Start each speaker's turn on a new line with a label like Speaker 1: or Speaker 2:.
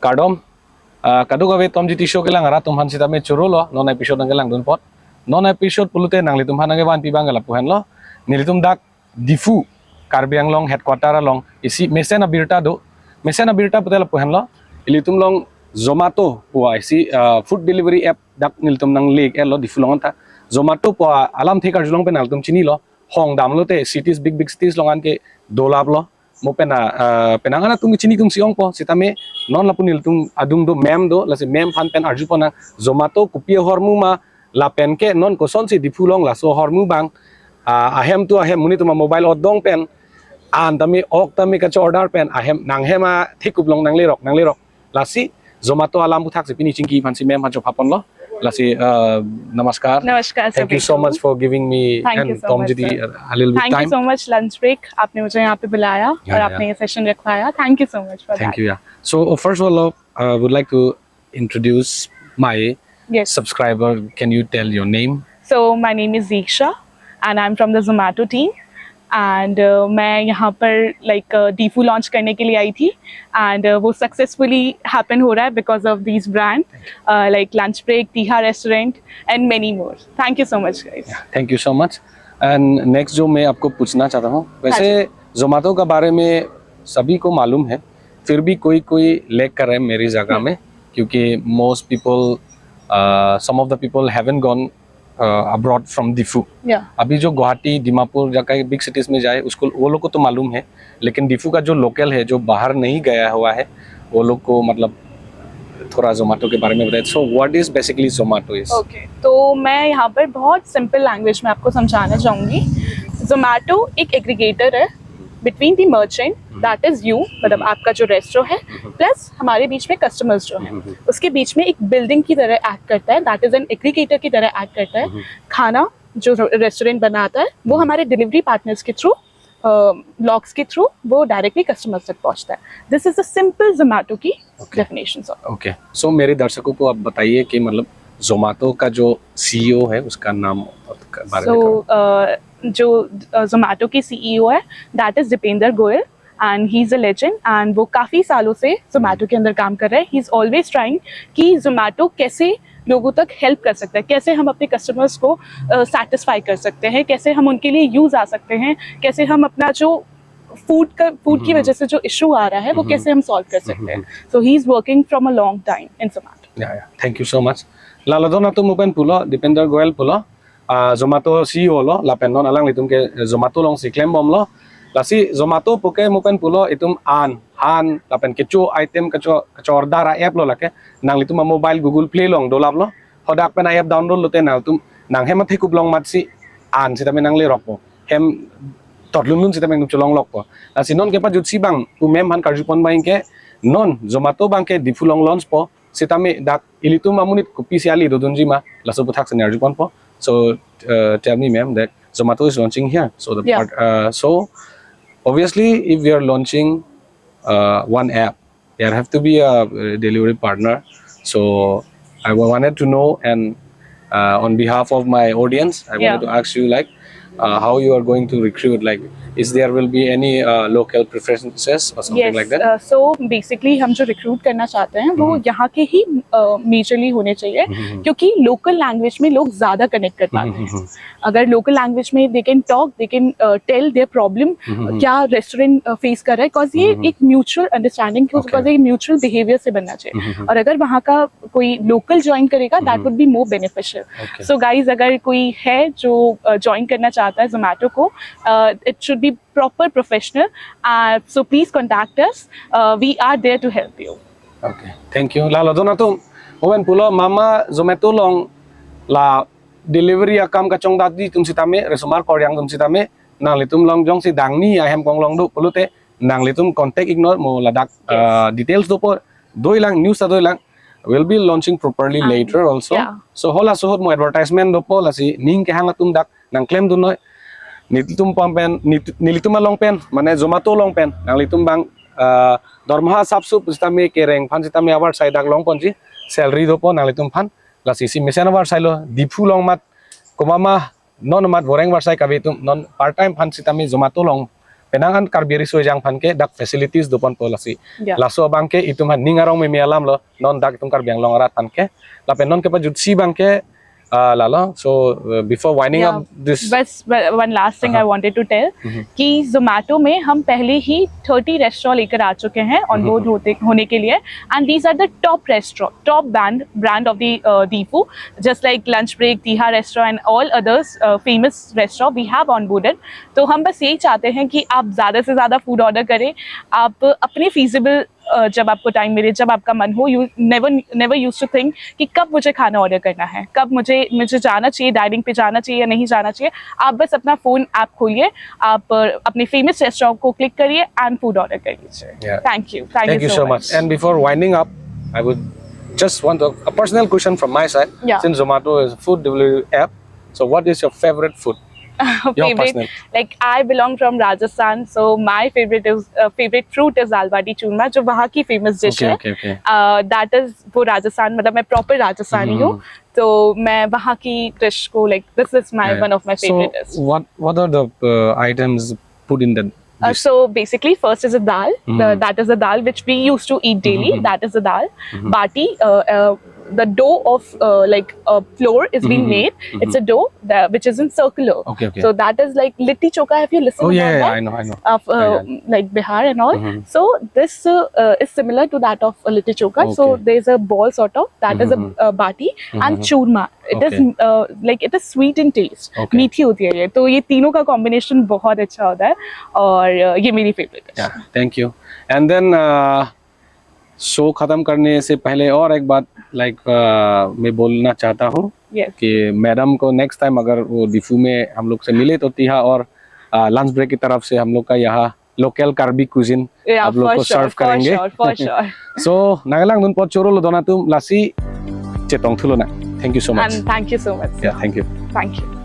Speaker 1: Kardom kadu gawe tom jiti show kelang ara tumhan sita me churu lo non episode nang kelang dun pot non episode pulute nang litum han nang wan pi bang galap puhan lo nilitum dak difu Karbi Anglong headquarter long isi mesena birta putel puhan lo ilitum long Zomato pua isi food delivery app dak nilitum nang leg lo difu long ta Zomato pua alam thekar julong penal tum chini lo hong dam lo te cities big cities longan ke dolap lo mo pena penangana tung chini tung siong po sitame non lapunil tung adung do mem do lase mem phan pen arju pona Zomato kupia hormu ma la pen ke non ko son si difulong la so hormu bang ahem tu ahem muni tuma mobile odong pen an tami ok tami ka order pen ahem nang hema thikuplong nang lerok lasi Zomato alam buthak se pini chingki phan si mem han chop hapon lo lasi namaskar thank you so much for giving me and Tom Jiti a little bit time.
Speaker 2: Thank you so much lunch break आपने मुझे यहाँ पे बुलाया और आपने ये session रखवाया. Thank you so much for that.
Speaker 1: Thank you. So first of all I would like to introduce my subscriber. Can you tell your name?
Speaker 2: So my name is Diksha and I'm from the Zomato team and मैं यहाँ पर like Difu launch करने के लिए आई थी and वो successfully happen हो रहा है because of these brand like lunch break, Tiha restaurant and many more. Thank you so much guys.
Speaker 1: Thank you so much. And next जो मैं आपको पूछना चाहता हूँ वैसे Zomato का बारे में सभी को मालूम है फिर भी कोई लैग कर रहे हैं मेरी जगह में क्योंकि most people some of the people haven't gone abroad from Difu. अभी जो गुवाहाटी दिमापुर जगह बिग सिटीज में जाए उसको वो लोग को तो मालूम है लेकिन डिफू का जो लोकल है जो बाहर नहीं गया हुआ है वो लोग को मतलब थोड़ा Zomato के बारे में बताइए. So what is basically Zomato is?
Speaker 2: Okay तो मैं यहाँ पर बहुत सिंपल लैंग्वेज में आपको समझाना चाहूँगी. Zomato एक एग्रीगेटर है between the merchant that is you मतलब आपका जो रेस्टोरेंट है प्लस हमारे बीच में कस्टमर्स जो हैं उसके बीच में एक बिल्डिंग की तरह एक्ट करता है दैट इज एन एग्रीगेटर की तरह एक्ट करता है. खाना जो रेस्टोरेंट बनाता है वो हमारे डिलीवरी पार्टनर्स के थ्रू लॉक्स के थ्रू वो डायरेक्टली कस्टमर्स तक पहुंचता है. This is the simple Zomato की डेफिनेशन.
Speaker 1: ओके सो मेरे दर्शकों को आप बताइए कि मतलब Zomato का जो CEO है उसका नाम बारे में.
Speaker 2: जो Zomato की CEO है that is Deepinder Goyal and he is a legend and वो काफ़ी सालों से Zomato के अंदर काम कर रहे हैं. ही इज़ ऑलवेज ट्राइंग कि Zomato कैसे लोगों तक हेल्प कर सकता है, कैसे हम अपने कस्टमर्स को सेटिस्फाई कर सकते हैं, कैसे हम उनके लिए यूज़ आ सकते हैं, कैसे हम अपना जो फूड की वजह से जो इशू आ रहा है वो कैसे हम सॉल्व कर सकते हैं. So he is working from a long time in Zomato.
Speaker 1: Thank you so much. लालदोना तो मुपेन पुलो Dipendra Goyal पुलो Zomato CEO lo lapen non alang litum ke Zomato long si claim bom lo lasi Zomato poke mupen pulo itum han lapen kecu item kecu order app lo lake nang litum mobile Google Play long dolap lo hodak pen app download lo te nang tum nang hemat hikup long mat si an sita menang le rok po hem totlun sita menang chulong lok po lasi non ke pa jut si bang tu mem han karjupon bang ke non Zomato bang ke Difu long launch po sita me dak ilitum amunit kupi siali do dunji ma laso buthak se nerjupon po. So tell me ma'am that Zomato is launching here. So so obviously if we are launching one app there have to be a delivery partner. So I wanted to know and on behalf of my audience I wanted to ask you like how you are going to recruit, like is there will be any local preferences or something like that?
Speaker 2: So basically हम जो recruit करना चाहते हैं वो यहाँ के ही majorly होने चाहिए क्योंकि लोकल लैंग्वेज में लोग ज़्यादा कनेक्ट कर पाते हैं. अगर लोकल लैंग्वेज में they can talk, they can tell their problem क्या रेस्टोरेंट फेस कर रहा है, बिकॉज ये एक म्यूचुअल अंडरस्टैंडिंग बिकॉज एक म्यूचुअल बिहेवियर से बनना चाहिए. और अगर वहाँ का कोई लोकल ज्वाइन करेगा that would be more beneficial. So guys अगर कोई है जो ज्वाइन करना चाहता है Zomato को, it should be proper professional. So please contact us. We are there to help you.
Speaker 1: Okay, thank you. Lalo doon na to. Owen pulo mama Zomato long la delivery akam kachong dati tum sitame resumar koryang tum sitame nang litum long jong si dangni ahem kong long do pulo te nang litum contact ignore mo ladak details do po doi lang news sa doi lang will be launching properly later also. So hola suhot mo advertisement do po la si ning ke hanga tum dak nang claim do noy nilitum pampen nilitum long pen mane Zomato long pen nang litum bang dormaha sapsup sitame kereng phan sitame award sai dak long ponji salary do po nang litum phan la si mesen award sai lo Difu long mat komama non mat voreng war sai kabitum non part time phan sitame Zomato long penangan karbiri so jang phan ke dak facilities dupon polasi
Speaker 2: Yeah.
Speaker 1: laso bangke itum han ningarong me mialam lo non dak tum kar biang long rat phan ke la penon ke pa jut si bangke lalo so before winding
Speaker 2: Yeah.
Speaker 1: up this
Speaker 2: बस one last thing I wanted to tell कि Zomato में हम पहले ही 30 restaurant लेकर आ चुके हैं on board होने के लिए and these are the top restaurant top brand of the Diphu just like lunch break Diha restaurant and all others famous restaurant we have on boarded तो हम बस यही चाहते हैं कि आप ज़्यादा से ज़्यादा फूड ऑर्डर करें आप अपने फीजिबल जब आपको टाइम मिले जब आपका मन हो you never use to think कि कब मुझे खाना ऑर्डर करना है कब मुझे जाना चाहिए डाइनिंग पे जाना चाहिए या नहीं जाना चाहिए आप बस अपना फ़ोन ऐप खोलिए आप अपने फेमस रेस्टोरेंट को क्लिक करिए एंड फूड ऑर्डर कर लीजिए
Speaker 1: Yeah.
Speaker 2: Thank you
Speaker 1: so much. And before winding up, I would just want a personal question from my side.
Speaker 2: Yeah.
Speaker 1: Since Zomato is a food delivery app, so what is your favorite food? Your
Speaker 2: favorite
Speaker 1: personal.
Speaker 2: like I belong from Rajasthan so my favorite fruit is दाल बाटी चूरमा जो वहाँ की famous dish है
Speaker 1: Okay.
Speaker 2: That is वो राजस्थान मतलब मैं proper Rajasthani हूँ तो मैं वहाँ की डिश को like this is my one of my favourite dish
Speaker 1: So what are the items put in the dish?
Speaker 2: So basically first is a dal that is the dal which we used to eat daily that is the dal bati the dough of like flour is being made it's a dough which is in circular
Speaker 1: Okay.
Speaker 2: so that is like litti chokha have you listened
Speaker 1: Oh
Speaker 2: about
Speaker 1: yeah,
Speaker 2: that
Speaker 1: I know.
Speaker 2: of like Bihar and all. So this is similar to that of litti chokha. So
Speaker 1: Okay.
Speaker 2: there is a ball sort of that is a bati and churma. It is like it is sweet in taste.
Speaker 1: Okay.
Speaker 2: मीठी होती है ये तो ये तीनों का combination बहुत अच्छा होता है और ये मेरी फेवरेट है.
Speaker 1: Yeah, thank you. And then show खत्म करने से पहले और एक बात मैं बोलना चाहता हूँ
Speaker 2: Yes.
Speaker 1: कि मैडम को नेक्स्ट टाइम अगर वो डिफू में हम लोग से मिले तो तिहा और लंच ब्रेक की तरफ से हम लोग का यहाँ लोकल कार्बी कुजिन
Speaker 2: Yeah,
Speaker 1: आप लोग
Speaker 2: for
Speaker 1: को
Speaker 2: sure,
Speaker 1: सर्व करेंगे
Speaker 2: for sure.
Speaker 1: सो नागालैंड नुन पॉट चोरो लोदोना तुम लासी चेतोंग थुलोना thank you so much
Speaker 2: And thank you so much.
Speaker 1: Yeah thank you
Speaker 2: Thank you.